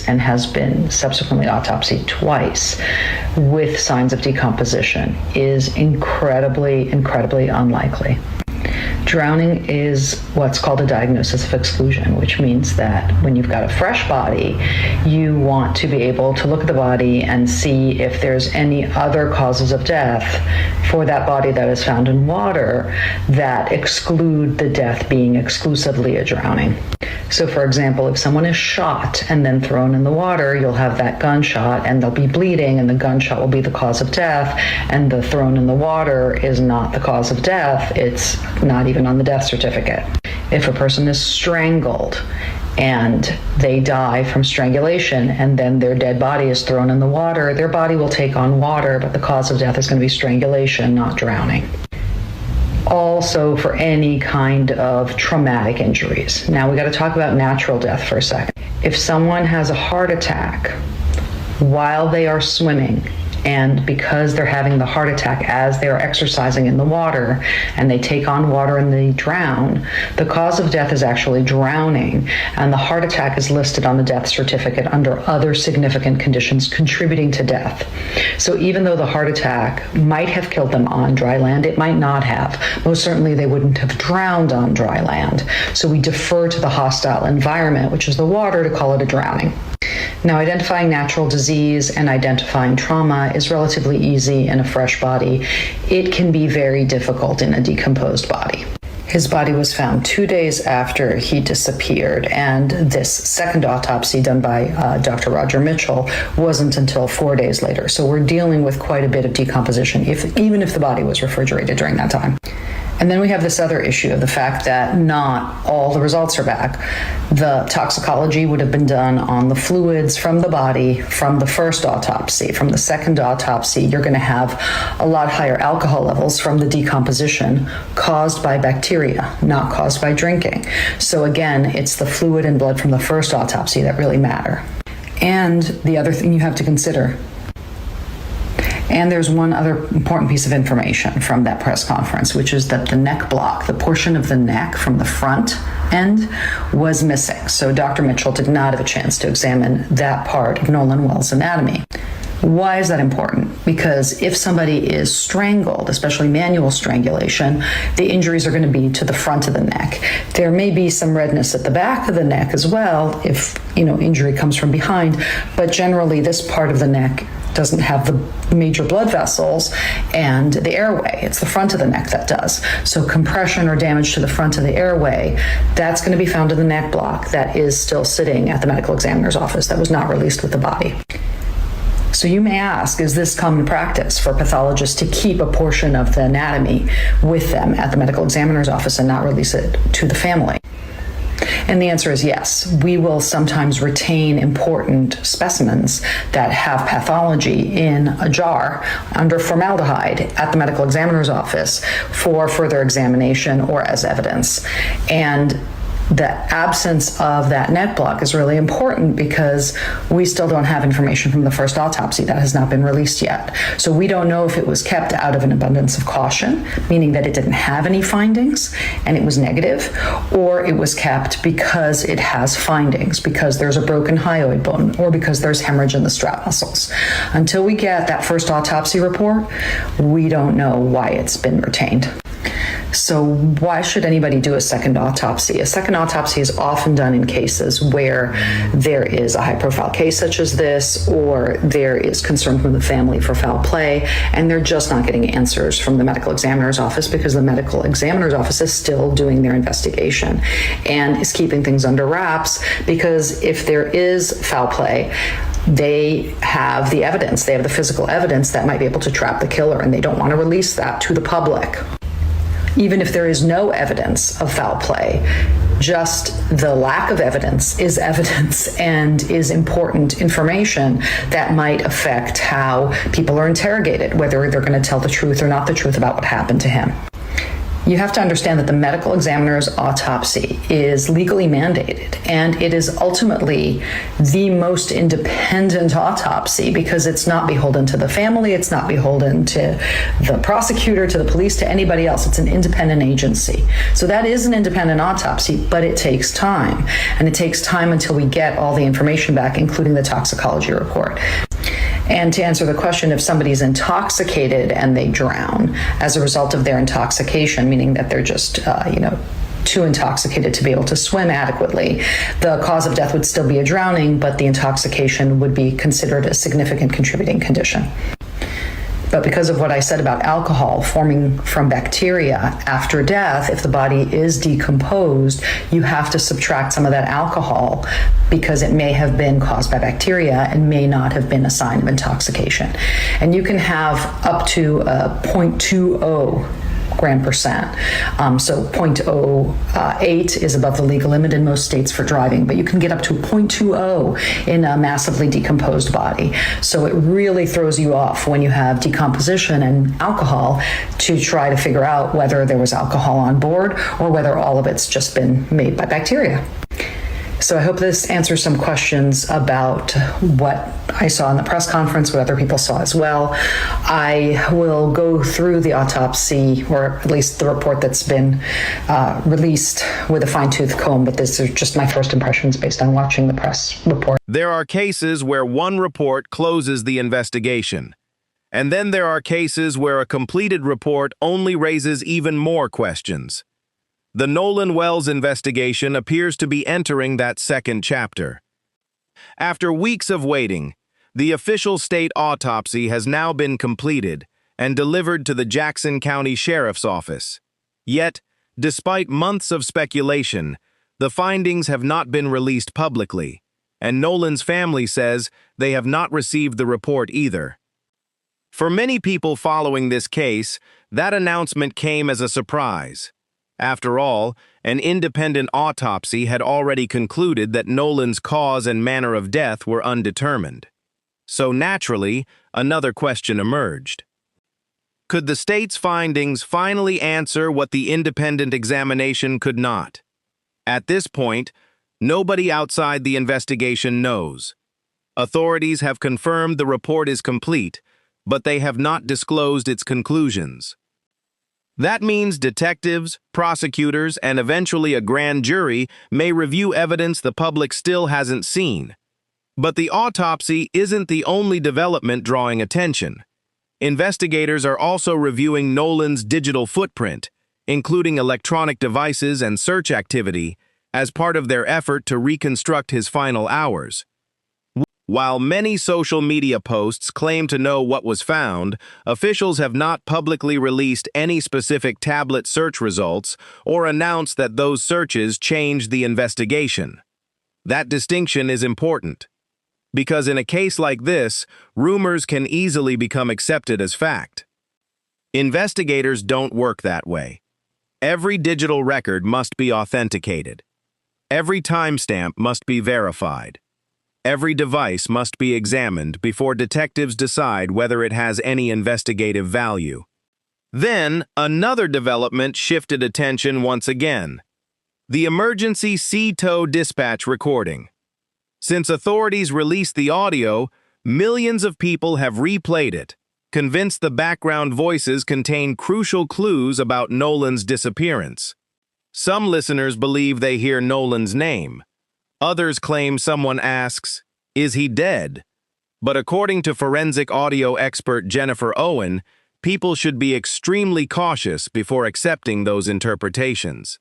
and has been subsequently autopsied twice with signs of decomposition is incredibly, incredibly unlikely. Drowning is what's called a diagnosis of exclusion, which means that when you've got a fresh body, you want to be able to look at the body and see if there's any other causes of death for that body that is found in water that exclude the death being exclusively a drowning. So, for example, if someone is shot and then thrown in the water, you'll have that gunshot and they'll be bleeding, and the gunshot will be the cause of death, and the thrown in the water is not the cause of death. It's not even on the death certificate. If a person is strangled and they die from strangulation and then their dead body is thrown in the water, their body will take on water, but the cause of death is going to be strangulation, not drowning. Also, for any kind of traumatic injuries. Now we got to talk about natural death for a second. If someone has a heart attack while they are swimming, and because they're having the heart attack as they're exercising in the water and they take on water and they drown, the cause of death is actually drowning, and the heart attack is listed on the death certificate under other significant conditions contributing to death. So even though the heart attack might have killed them on dry land, it might not have. Most certainly they wouldn't have drowned on dry land. So we defer to the hostile environment, which is the water, to call it a drowning. Now, identifying natural disease and identifying trauma is relatively easy in a fresh body. It can be very difficult in a decomposed body. His body was found 2 days after he disappeared, and this second autopsy done by Dr. Roger Mitchell wasn't until 4 days later. So we're dealing with quite a bit of decomposition, even if the body was refrigerated during that time. And then we have this other issue of the fact that not all the results are back. The toxicology would have been done on the fluids from the body from the first autopsy. From the second autopsy, you're going to have a lot higher alcohol levels from the decomposition caused by bacteria, not caused by drinking. So again, it's the fluid and blood from the first autopsy that really matter. And the other thing you have to consider, and there's one other important piece of information from that press conference, which is that the neck block, the portion of the neck from the front end, was missing. So Dr. Mitchell did not have a chance to examine that part of Nolan Wells' anatomy. Why is that important? Because if somebody is strangled, especially manual strangulation, the injuries are going to be to the front of the neck. There may be some redness at the back of the neck as well if, injury comes from behind, but generally this part of the neck doesn't have the major blood vessels and the airway. It's the front of the neck that does. So compression or damage to the front of the airway, that's going to be found in the neck block that is still sitting at the medical examiner's office, that was not released with the body. So you may ask, is this common practice for pathologists to keep a portion of the anatomy with them at the medical examiner's office and not release it to the family? And the answer is yes. We will sometimes retain important specimens that have pathology in a jar under formaldehyde at the medical examiner's office for further examination or as evidence. And the absence of that neck block is really important because we still don't have information from the first autopsy that has not been released yet. So we don't know if it was kept out of an abundance of caution, meaning that it didn't have any findings and it was negative, or it was kept because it has findings, because there's a broken hyoid bone, or because there's hemorrhage in the strap muscles. Until we get that first autopsy report, we don't know why it's been retained. So why should anybody do a second autopsy? A second autopsy is often done in cases where there is a high-profile case such as this, or there is concern from the family for foul play, and they're just not getting answers from the medical examiner's office because the medical examiner's office is still doing their investigation and is keeping things under wraps, because if there is foul play, they have the evidence, they have the physical evidence that might be able to trap the killer, and they don't want to release that to the public. Even if there is no evidence of foul play, just the lack of evidence is evidence and is important information that might affect how people are interrogated, whether they're going to tell the truth or not the truth about what happened to him. You have to understand that the medical examiner's autopsy is legally mandated, and it is ultimately the most independent autopsy because it's not beholden to the family, it's not beholden to the prosecutor, to the police, to anybody else. It's an independent agency. So that is an independent autopsy, but it takes time. And it takes time until we get all the information back, including the toxicology report. And to answer the question, if somebody's intoxicated and they drown as a result of their intoxication, meaning that they're just, too intoxicated to be able to swim adequately, the cause of death would still be a drowning, but the intoxication would be considered a significant contributing condition. But because of what I said about alcohol forming from bacteria after death, if the body is decomposed, you have to subtract some of that alcohol because it may have been caused by bacteria and may not have been a sign of intoxication. And you can have up to 0.20 gram percent. So 0.08 is above the legal limit in most states for driving, but you can get up to 0.20 in a massively decomposed body. So it really throws you off when you have decomposition and alcohol to try to figure out whether there was alcohol on board or whether all of it's just been made by bacteria. So I hope this answers some questions about what I saw in the press conference, what other people saw as well. I will go through the autopsy, or at least the report that's been released, with a fine-tooth comb, but this is just my first impressions based on watching the press report. There are cases where one report closes the investigation, and then there are cases where a completed report only raises even more questions. The Nolan Wells investigation appears to be entering that second chapter. After weeks of waiting, the official state autopsy has now been completed and delivered to the Jackson County Sheriff's Office. Yet, despite months of speculation, the findings have not been released publicly, and Nolan's family says they have not received the report either. For many people following this case, that announcement came as a surprise. After all, an independent autopsy had already concluded that Nolan's cause and manner of death were undetermined. So naturally, another question emerged. Could the state's findings finally answer what the independent examination could not? At this point, nobody outside the investigation knows. Authorities have confirmed the report is complete, but they have not disclosed its conclusions. That means detectives, prosecutors, and eventually a grand jury may review evidence the public still hasn't seen. But the autopsy isn't the only development drawing attention. Investigators are also reviewing Nolan's digital footprint, including electronic devices and search activity, as part of their effort to reconstruct his final hours. While many social media posts claim to know what was found, officials have not publicly released any specific tablet search results or announced that those searches changed the investigation. That distinction is important, because in a case like this, rumors can easily become accepted as fact. Investigators don't work that way. Every digital record must be authenticated. Every timestamp must be verified. Every device must be examined before detectives decide whether it has any investigative value. Then, another development shifted attention once again: the emergency C-tow dispatch recording. Since authorities released the audio, millions of people have replayed it, convinced the background voices contain crucial clues about Nolan's disappearance. Some listeners believe they hear Nolan's name. Others claim someone asks, "Is he dead?" But according to forensic audio expert Jennifer Owen, people should be extremely cautious before accepting those interpretations.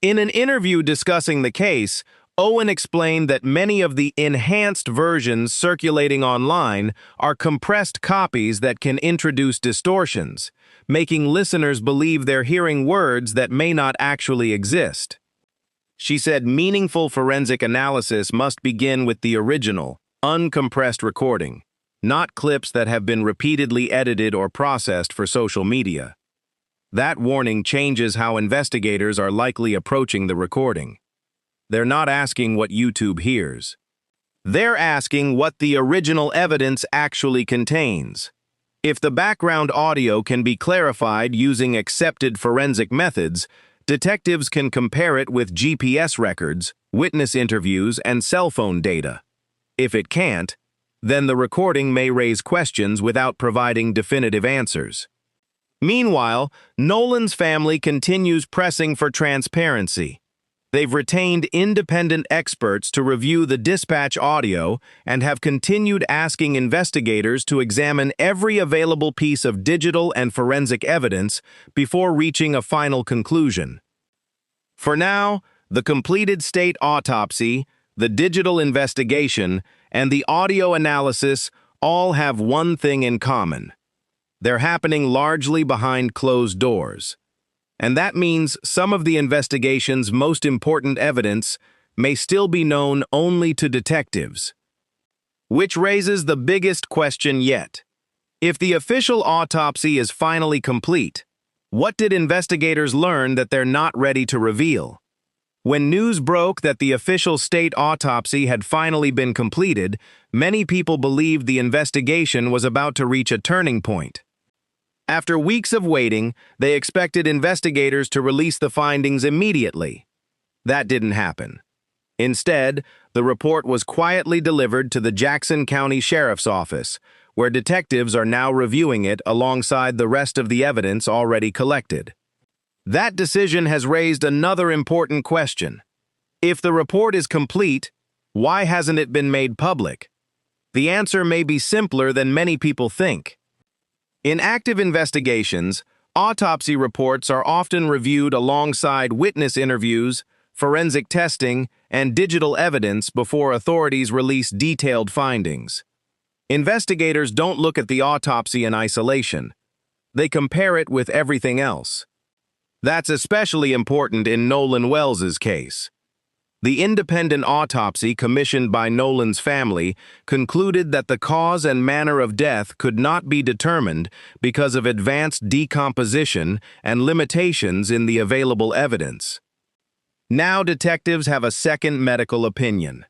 In an interview discussing the case, Owen explained that many of the enhanced versions circulating online are compressed copies that can introduce distortions, making listeners believe they're hearing words that may not actually exist. She said meaningful forensic analysis must begin with the original, uncompressed recording, not clips that have been repeatedly edited or processed for social media. That warning changes how investigators are likely approaching the recording. They're not asking what YouTube hears. They're asking what the original evidence actually contains. If the background audio can be clarified using accepted forensic methods, detectives can compare it with GPS records, witness interviews, and cell phone data. If it can't, then the recording may raise questions without providing definitive answers. Meanwhile, Nolan's family continues pressing for transparency. They've retained independent experts to review the dispatch audio and have continued asking investigators to examine every available piece of digital and forensic evidence before reaching a final conclusion. For now, the completed state autopsy, the digital investigation, and the audio analysis all have one thing in common. They're happening largely behind closed doors. And that means some of the investigation's most important evidence may still be known only to detectives. Which raises the biggest question yet. If the official autopsy is finally complete, what did investigators learn that they're not ready to reveal? When news broke that the official state autopsy had finally been completed, many people believed the investigation was about to reach a turning point. After weeks of waiting, they expected investigators to release the findings immediately. That didn't happen. Instead, the report was quietly delivered to the Jackson County Sheriff's Office, where detectives are now reviewing it alongside the rest of the evidence already collected. That decision has raised another important question. If the report is complete, why hasn't it been made public? The answer may be simpler than many people think. In active investigations, autopsy reports are often reviewed alongside witness interviews, forensic testing, and digital evidence before authorities release detailed findings. Investigators don't look at the autopsy in isolation. They compare it with everything else. That's especially important in Nolan Wells's case. The independent autopsy commissioned by Nolan's family concluded that the cause and manner of death could not be determined because of advanced decomposition and limitations in the available evidence. Now detectives have a second medical opinion.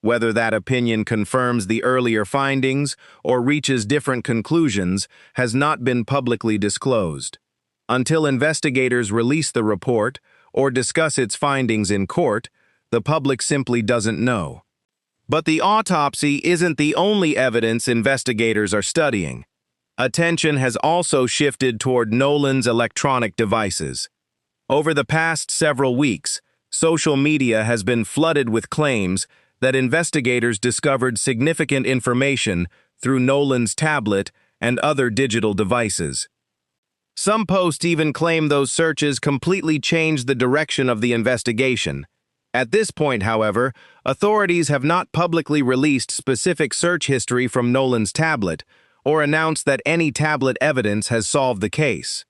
Whether that opinion confirms the earlier findings or reaches different conclusions has not been publicly disclosed. Until investigators release the report or discuss its findings in court, the public simply doesn't know. But the autopsy isn't the only evidence investigators are studying. Attention has also shifted toward Nolan's electronic devices. Over the past several weeks, social media has been flooded with claims that investigators discovered significant information through Nolan's tablet and other digital devices. Some posts even claim those searches completely changed the direction of the investigation. At this point, however, authorities have not publicly released specific search history from Nolan's tablet or announced that any tablet evidence has solved the case.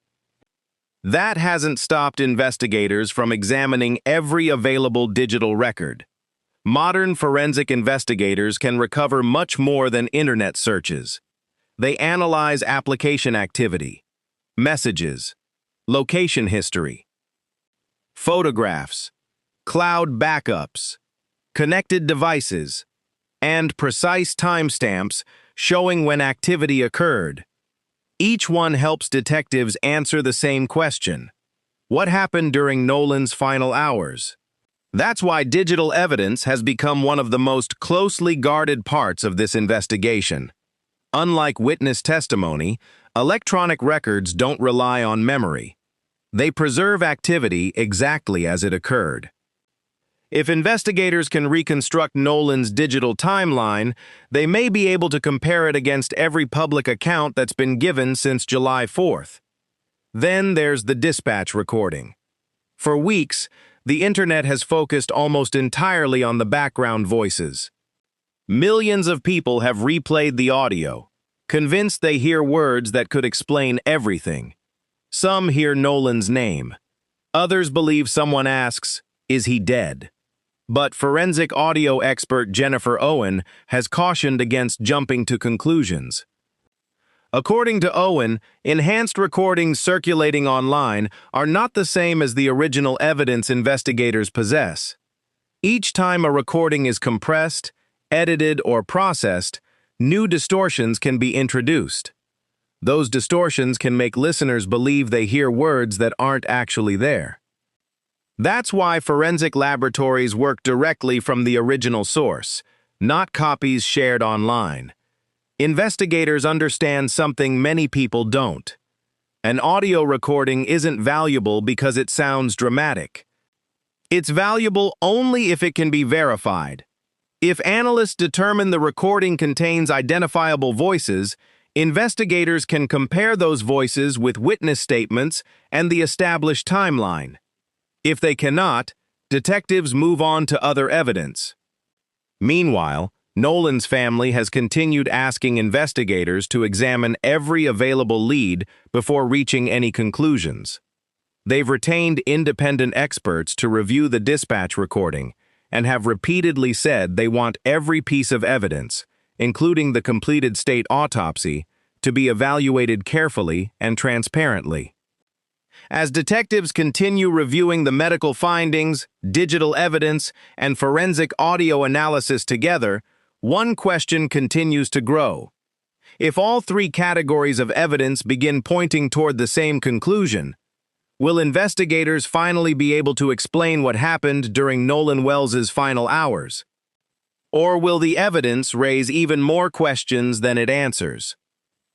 That hasn't stopped investigators from examining every available digital record. Modern forensic investigators can recover much more than internet searches. They analyze application activity, messages, location history, photographs, cloud backups, connected devices, and precise timestamps showing when activity occurred. Each one helps detectives answer the same question: what happened during Nolan's final hours? That's why digital evidence has become one of the most closely guarded parts of this investigation. Unlike witness testimony, electronic records don't rely on memory. They preserve activity exactly as it occurred. If investigators can reconstruct Nolan's digital timeline, they may be able to compare it against every public account that's been given since July 4th. Then there's the dispatch recording. For weeks, the internet has focused almost entirely on the background voices. Millions of people have replayed the audio, convinced they hear words that could explain everything. Some hear Nolan's name. Others believe someone asks, "Is he dead?" But forensic audio expert Jennifer Owen has cautioned against jumping to conclusions. According to Owen, enhanced recordings circulating online are not the same as the original evidence investigators possess. Each time a recording is compressed, edited, or processed, new distortions can be introduced. Those distortions can make listeners believe they hear words that aren't actually there. That's why forensic laboratories work directly from the original source, not copies shared online. Investigators understand something many people don't. An audio recording isn't valuable because it sounds dramatic. It's valuable only if it can be verified. If analysts determine the recording contains identifiable voices, investigators can compare those voices with witness statements and the established timeline. If they cannot, detectives move on to other evidence. Meanwhile, Nolan's family has continued asking investigators to examine every available lead before reaching any conclusions. They've retained independent experts to review the dispatch recording and have repeatedly said they want every piece of evidence, including the completed state autopsy, to be evaluated carefully and transparently. As detectives continue reviewing the medical findings, digital evidence, and forensic audio analysis together, one question continues to grow. If all three categories of evidence begin pointing toward the same conclusion, will investigators finally be able to explain what happened during Nolan Wells's final hours? Or will the evidence raise even more questions than it answers?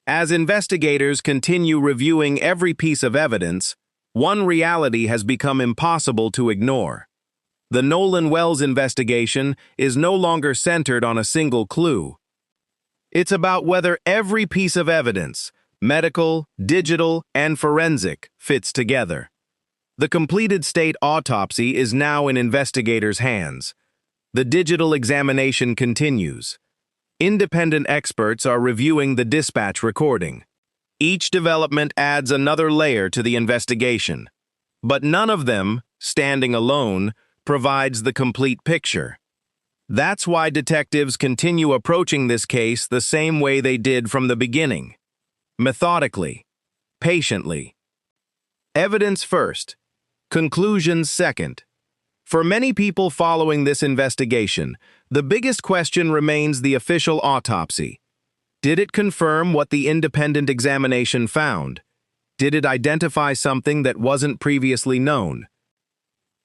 As investigators continue reviewing every piece of evidence, one reality has become impossible to ignore. The Nolan Wells investigation is no longer centered on a single clue. It's about whether every piece of evidence, medical, digital, and forensic, fits together. The completed state autopsy is now in investigators' hands. The digital examination continues. Independent experts are reviewing the dispatch recording. Each development adds another layer to the investigation. But none of them, standing alone, provides the complete picture. That's why detectives continue approaching this case the same way they did from the beginning. Methodically, patiently. Evidence first, conclusions second. For many people following this investigation, the biggest question remains the official autopsy. Did it confirm what the independent examination found? Did it identify something that wasn't previously known?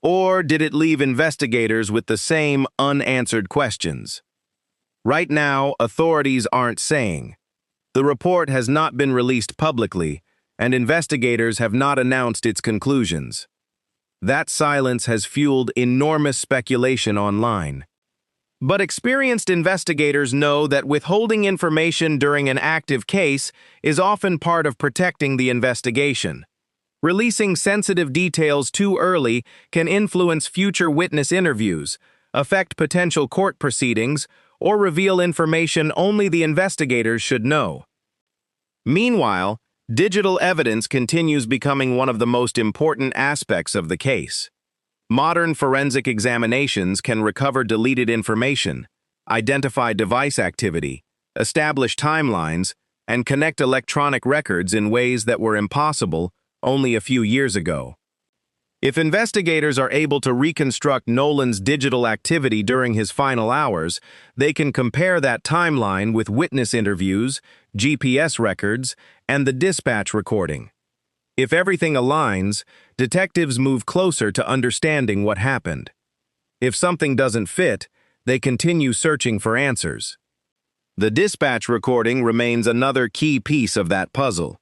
Or did it leave investigators with the same unanswered questions? Right now, authorities aren't saying. The report has not been released publicly, and investigators have not announced its conclusions. That silence has fueled enormous speculation online. But experienced investigators know that withholding information during an active case is often part of protecting the investigation. Releasing sensitive details too early can influence future witness interviews, affect potential court proceedings, or reveal information only the investigators should know. Meanwhile, digital evidence continues becoming one of the most important aspects of the case. Modern forensic examinations can recover deleted information, identify device activity, establish timelines, and connect electronic records in ways that were impossible only a few years ago. If investigators are able to reconstruct Nolan's digital activity during his final hours, they can compare that timeline with witness interviews, GPS records, and the dispatch recording. If everything aligns, detectives move closer to understanding what happened. If something doesn't fit, they continue searching for answers. The dispatch recording remains another key piece of that puzzle.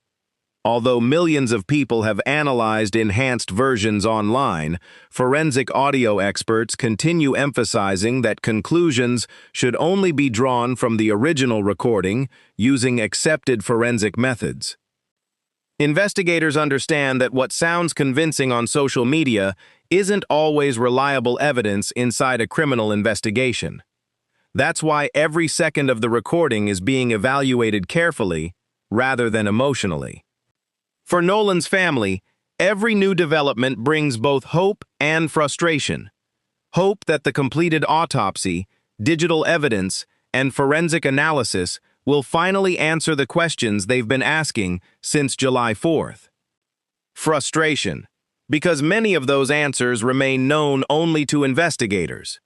Although millions of people have analyzed enhanced versions online, forensic audio experts continue emphasizing that conclusions should only be drawn from the original recording using accepted forensic methods. Investigators understand that what sounds convincing on social media isn't always reliable evidence inside a criminal investigation. That's why every second of the recording is being evaluated carefully rather than emotionally. For Nolan's family, every new development brings both hope and frustration. Hope that the completed autopsy, digital evidence, and forensic analysis will finally answer the questions they've been asking since July 4th. Frustration, because many of those answers remain known only to investigators.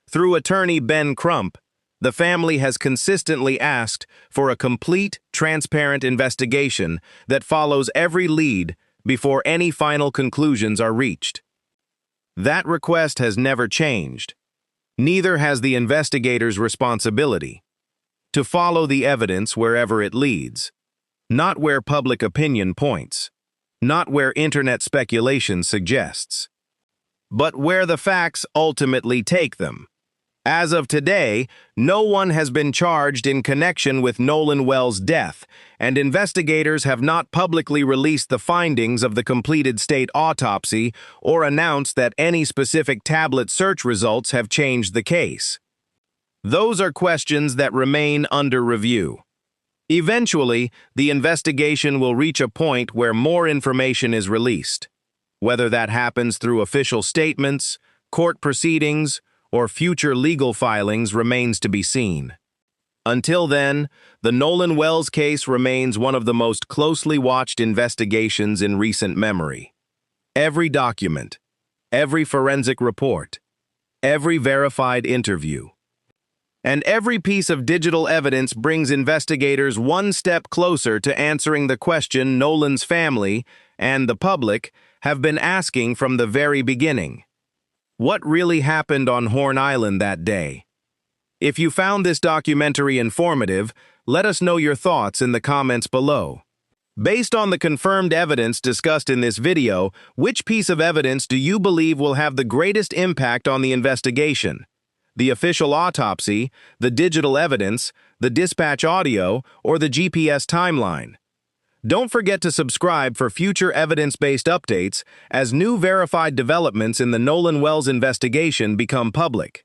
Through attorney Ben Crump, The family has consistently asked for a complete, transparent investigation that follows every lead before any final conclusions are reached. That request has never changed. Neither has the investigator's responsibility to follow the evidence wherever it leads, not where public opinion points, not where internet speculation suggests, but where the facts ultimately take them. As of today, no one has been charged in connection with Nolan Wells' death, and investigators have not publicly released the findings of the completed state autopsy or announced that any specific tablet search results have changed the case. Those are questions that remain under review. Eventually, the investigation will reach a point where more information is released. Whether that happens through official statements, court proceedings, or future legal filings remains to be seen. Until then, the Nolan Wells case remains one of the most closely watched investigations in recent memory. Every document, every forensic report, every verified interview, and every piece of digital evidence brings investigators one step closer to answering the question Nolan's family and the public have been asking from the very beginning. What really happened on Horn Island that day? If you found this documentary informative, let us know your thoughts in the comments below. Based on the confirmed evidence discussed in this video, which piece of evidence do you believe will have the greatest impact on the investigation? The official autopsy, the digital evidence, the dispatch audio, or the GPS timeline? Don't forget to subscribe for future evidence-based updates as new verified developments in the Nolan Wells investigation become public.